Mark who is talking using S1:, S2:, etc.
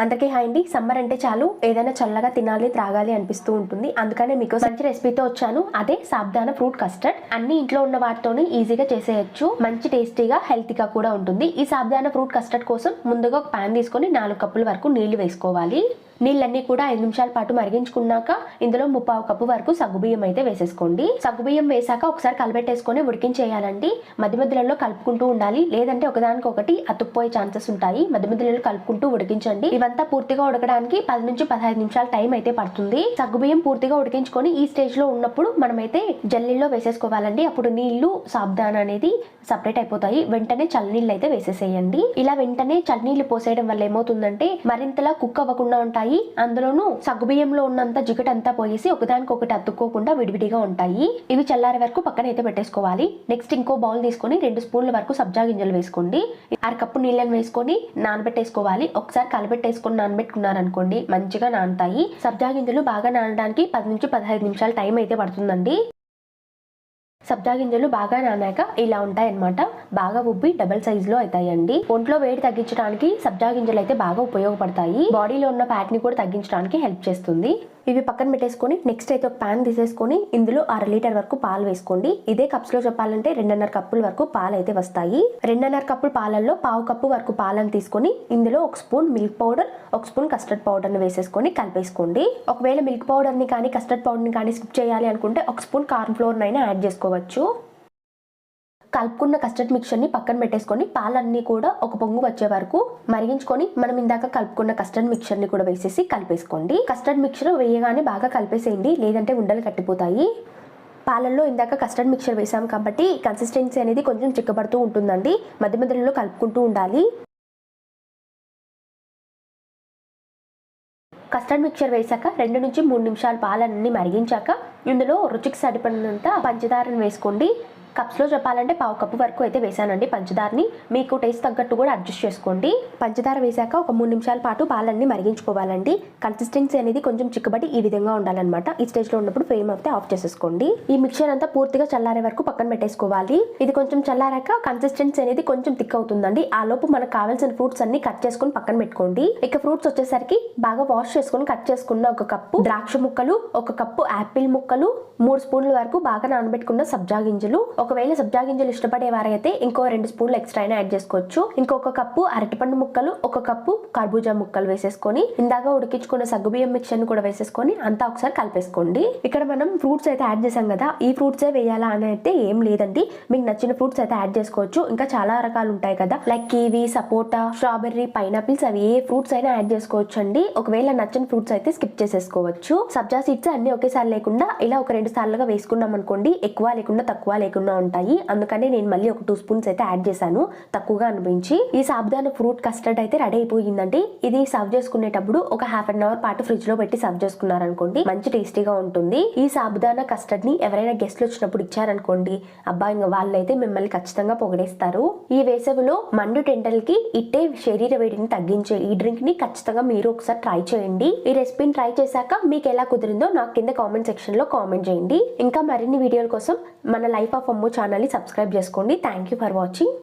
S1: అందరికీ హాయ్ అండి. సమ్మర్ అంటే చాలు ఏదైనా చల్లగా తినాలి త్రాగాలి అనిపిస్తూ ఉంటుంది. అందుకనే మీకు మంచి రెసిపీతో వచ్చాను. అదే సాబ్దానా ఫ్రూట్ కస్టర్డ్. అన్ని ఇంట్లో ఉన్న వాటితోని ఈజీగా చేసేయచ్చు. మంచి టేస్టీగా హెల్తీగా కూడా ఉంటుంది. ఈ సాబ్దానా ఫ్రూట్ కస్టర్డ్ కోసం ముందుగా ఒక ప్యాన్ తీసుకొని 4 కప్పుల వరకు నీళ్లు వేసుకోవాలి. నీళ్ళన్నీ కూడా 5 నిమిషాల పాటు మరిగించుకున్నాక ఇందులో 3/4 కప్పు వరకు సగ్గుబియ్యం అయితే వేసేసుకోండి. సగ్గుబియ్యం వేసాక ఒకసారి కలబెట్టేసుకొని ఉడికించేయాలండి. మధ్య మధ్యలో కలుపుకుంటూ ఉండాలి, లేదంటే ఒకదానికొకటి అతుక్కుపోయే ఛాన్సెస్ ఉంటాయి. మధ్య మధ్యలో కలుపుకుంటూ ఉడికించండి. ఇవంతా పూర్తిగా ఉడకడానికి 10 నుంచి 15 నిమిషాల టైం అయితే పడుతుంది. సగ్గుబియ్యం పూర్తిగా ఉడికించుకొని ఈ స్టేజ్ లో ఉన్నప్పుడు మనమైతే జల్లీలో వేసేసుకోవాలండి. అప్పుడు నీళ్లు సాబ్దానా అనేది సపరేట్ అయిపోతాయి. వెంటనే చల్లనీళ్ళు అయితే వేసేసేయండి. ఇలా వెంటనే చల్లనీళ్ళు పోసేయడం వల్ల ఏమవుతుందంటే మరింతలా కుక్ అవ్వకుండా ఉంటాయి. అందులోనూ సగ్గుబియ్యంలో ఉన్నంత జిగటంతా పోయేసి ఒకదానికొకటి అతుక్కోకుండా విడివిడిగా ఉంటాయి. ఇవి చల్లారే వరకు పక్కన అయితే పెట్టేసుకోవాలి. నెక్స్ట్ ఇంకో బౌల్ తీసుకొని 2 స్పూన్ల వరకు సబ్జా గింజలు వేసుకోండి. 1/2 కప్పు నీళ్ళని వేసుకొని నానబెట్టేసుకోవాలి. ఒకసారి కలబెట్టేసుకొని నానబెట్టుకున్నారనుకోండి మంచిగా నానుతాయి. సబ్జా గింజలు బాగా నానడానికి 10 నుంచి 15 నిమిషాల టైం అయితే పడుతుందండి. సబ్జా గింజలు బాగా నానాక ఇలా ఉంటాయన్నమాట. బాగా ఉబ్బి డబల్ సైజ్ లో అవుతాయండి. ఒంట్లో వేడి తగ్గించడానికి సబ్జా గింజలు అయితే బాగా ఉపయోగపడతాయి. బాడీలో ఉన్న ఫ్యాట్ ని కూడా తగ్గించడానికి హెల్ప్ చేస్తుంది. ఇవి పక్కన పెట్టేసుకొని నెక్స్ట్ అయితే ఒక ప్యాన్ తీసేసుకొని ఇందులో 1/2 లీటర్ వరకు పాలు వేసుకోండి. ఇదే కప్స్ లో చెప్పాలంటే 2.5 కప్పుల వరకు పాలు అయితే వస్తాయి. 2.5 కప్పుల పాలల్లో 1/4 కప్పు వరకు పాలను తీసుకొని ఇందులో 1 spoon milk powder, 1 spoon custard powder ని వేసేసుకొని కలిపేసుకోండి. ఒకవేళ మిల్క్ పౌడర్ ని కానీ కస్టర్డ్ పౌడర్ ని కానీ స్కిప్ చేయాలి అనుకుంటే 1 స్పూన్ కార్న్ ఫ్లోర్ నైనా యాడ్ చేసుకోవచ్చు. కలుపుకున్న కస్టర్డ్ మిక్చర్ ని పక్కన పెట్టేసుకొని పాలన్నీ కూడా ఒక పొంగు వచ్చే వరకు మరిగించుకొని మనం ఇందాక కలుపుకున్న కస్టర్డ్ మిక్చర్ ని కూడా వేసేసి కలిపేసుకోండి. కస్టర్డ్ మిక్చర్ వేయగానే బాగా కలిపేసేయండి, లేదంటే ఉండలు కట్టిపోతాయి. పాలల్లో ఇందాక కస్టర్డ్ మిక్చర్ వేసాం కాబట్టి కన్సిస్టెన్సీ అనేది కొంచెం చిక్కబడుతూ ఉంటుందండి. మధ్య మధ్యలో కలుపుకుంటూ ఉండాలి. కస్టర్డ్ మిక్చర్ వేసాక 2 నుంచి 3 నిమిషాలు పాలన్నీ మరిగించాక ఇందులో రుచికి సరిపడినంత పంచదారను వేసుకోండి. కప్స్లో చెప్పాలంటే 1/4 కప్పు వరకు అయితే వేసానండి పంచదారని. మీకు టేస్ట్ తగ్గట్టు కూడా అడ్జస్ట్ చేసుకోండి. పంచదార వేసాక ఒక 3 నిమిషాల పాటు పాలన్నీ మరిగించుకోవాలండి. కన్సిస్టెన్సీ అనేది కొంచెం చిక్కబడి ఈ విధంగా ఉండాలన్నమాట. ఈ స్టేజ్లో ఉన్నప్పుడు ఫ్లేమ్ అయితే ఆఫ్ చేసేసుకోండి. ఈ మిక్చర్ అంతా పూర్తిగా చల్లారే వరకు పక్కన పెట్టేసుకోవాలి. ఇది కొంచెం చల్లారాక కన్సిస్టెన్సీ అనేది కొంచెం థిక్ అవుతుందండి. ఆ లోపు మనకు కావాల్సిన ఫ్రూట్స్ అన్ని కట్ చేసుకుని పక్కన పెట్టుకోండి. ఇక ఫ్రూట్స్ వచ్చేసరికి బాగా వాష్ చేసుకుని కట్ చేసుకున్న 1 కప్పు ద్రాక్ష ముక్కలు, 1 కప్పు యాపిల్ ముక్కలు, 3 స్పూన్ల వరకు బాగా నానబెట్టుకున్న సబ్జా గింజలు. ఒకవేళ సబ్జా గింజలు ఇష్టపడే వారైతే ఇంకో 2 స్పూన్లు ఎక్స్ట్రా అయినా యాడ్ చేసుకోవచ్చు. ఇంకొక కప్పు అరటిపండు ముక్కలు, 1 కప్పు కర్బూజా ముక్కలు వేసేసుకొని ఇందాక ఉడికించుకున్న సగ్గుబియ్యం మిక్చర్ ని కూడా వేసేసుకొని అంతా ఒకసారి కలిపేసుకోండి. ఇక్కడ మనం ఫ్రూట్స్ అయితే యాడ్ చేసాం కదా, ఈ ఫ్రూట్సే వేయాలా అని అయితే ఏం లేదండి. మీకు నచ్చిన ఫ్రూట్స్ అయితే యాడ్ చేసుకోవచ్చు. ఇంకా చాలా రకాలు ఉంటాయి కదా, లైక్ కివి, సపోటా, స్ట్రాబెర్రీ, పైనాపిల్స్, అవి ఏ ఫ్రూట్స్ అయినా యాడ్ చేసుకోవచ్చు అండి. ఒకవేళ నచ్చని ఫ్రూట్స్ అయితే స్కిప్ చేసేసుకోవచ్చు. సబ్జా సీడ్స్ అన్ని ఒకేసారి లేకుండా ఇలా ఒక 2 సార్లుగా వేసుకున్నాం అనుకోండి, ఎక్కువ లేకుండా తక్కువ లేకుండా ఉంటాయి. అందుకనే నేను మళ్ళీ ఒక 2 స్పూన్స్ అయితే యాడ్ చేశాను, తక్కువగా అనిపించి. ఈ సాబ్దానా ఫ్రూట్ కస్టర్డ్ అయితే రెడీ అయిపోయిందండి. ఇది సర్వ్ చేసుకునేటప్పుడు ఒక 1/2 అవర్ పాటు ఫ్రిడ్జ్ లో పెట్టి సర్వ్ చేసుకున్నారనుకోండి మంచి టేస్టీగా ఉంటుంది. ఈ సాబ్దానా కస్టర్డ్ ని ఎవరైనా గెస్ట్లు వచ్చినప్పుడు ఇచ్చారనుకోండి, అబ్బా ఇంకా వాళ్ళైతే మిమ్మల్ని ఖచ్చితంగా పొగడేస్తారు. ఈ వేసవిలో మండు టెంటల్కి ఇట్టే శరీర వేడిని తగ్గించే ఈ డ్రింక్ ని ఖచ్చితంగా మీరు ఒకసారి ట్రై చేయండి. ఈ రెసిపీని ట్రై చేశాక మీకు ఎలా కుదిరిందో నాకు కింద కామెంట్ సెక్షన్ లో కామెంట్ చేయండి. ఇంకా మరిన్ని వీడియోల కోసం మన లైఫ్ ఆఫ్ అమ్ము ఛానల్ ని సబ్స్క్రైబ్ చేసుకోండి. Thank you for watching.